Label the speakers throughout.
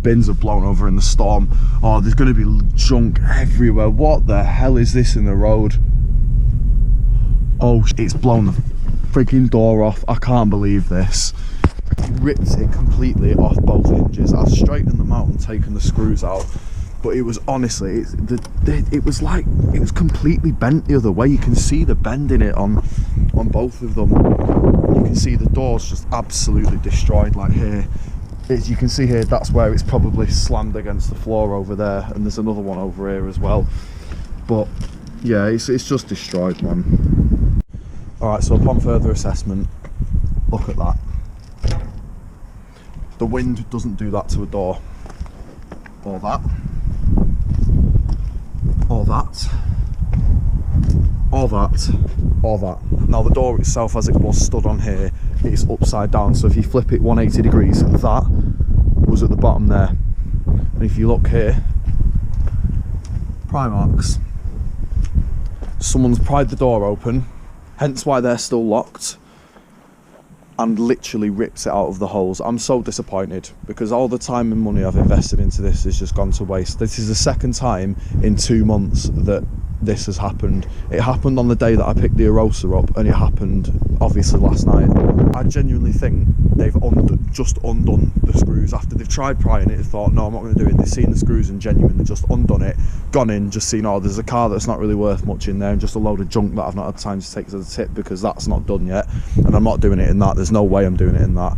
Speaker 1: bins have blown over in the storm. Oh, there's going to be junk everywhere. What the hell is this in the road? Oh, it's blown the freaking door off. I can't believe this. It ripped it completely off both hinges. I've straightened them out and taken the screws out, but it was honestly, it was completely bent the other way. You can see the bend in it on both of them. You can see the doors just absolutely destroyed. Like here, as you can see here, that's where it's probably slammed against the floor over there, and there's another one over here as well. But yeah, it's just destroyed, man. All right, so upon further assessment, look at that. The wind doesn't do that to a door, or that, or that, or that, or that. Now the door itself, as it was stood on here, it's upside down, so if you flip it 180 degrees, that was at the bottom there. And if you look here, pry marks. Someone's pried the door open, hence why they're still locked, and literally rips it out of the holes. I'm so disappointed, because all the time and money I've invested into this has just gone to waste. This is the second time in 2 months that this has happened. It happened on the day that I picked the Arosa up, and it happened obviously last night. I genuinely think they've just undone the screws after they've tried prying it. They thought, no, I'm not going to do it. They've seen the screws and genuinely just undone it, gone in, just seen, oh, there's a car that's not really worth much in there, and just a load of junk that I've not had time to take to the tip, because that's not done yet, and I'm not doing it in that. There's no way I'm doing it in that.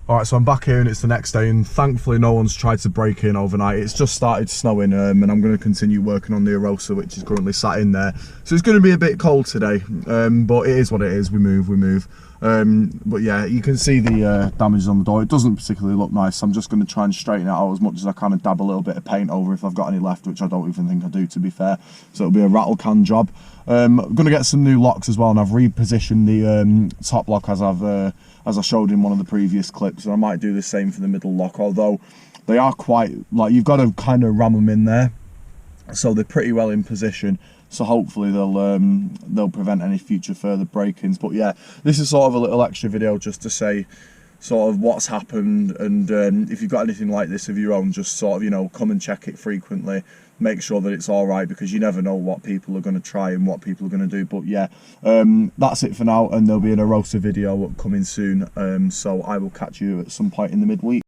Speaker 1: Alright, so I'm back here and it's the next day, and thankfully no one's tried to break in overnight. It's just started snowing, and I'm going to continue working on the Arosa, which is currently sat in there. So it's going to be a bit cold today, but it is what it is. We move. But yeah, you can see the damage on the door. It doesn't particularly look nice. I'm just going to try and straighten it out as much as I can and dab a little bit of paint over if I've got any left, which I don't even think I do, to be fair. So it'll be a rattle can job. I'm going to get some new locks as well, and I've repositioned the top lock as I showed in one of the previous clips, and I might do the same for the middle lock, although they are quite, like, you've got to kind of ram them in there, so they're pretty well in position, so hopefully they'll prevent any future further break-ins. But yeah, this is sort of a little extra video just to say sort of what's happened, and if you've got anything like this of your own, just sort of, you know, come and check it frequently, make sure that it's all right, because you never know what people are going to try and what people are going to do. But yeah, that's it for now, and there'll be an Arosa video coming soon, so I will catch you at some point in the midweek.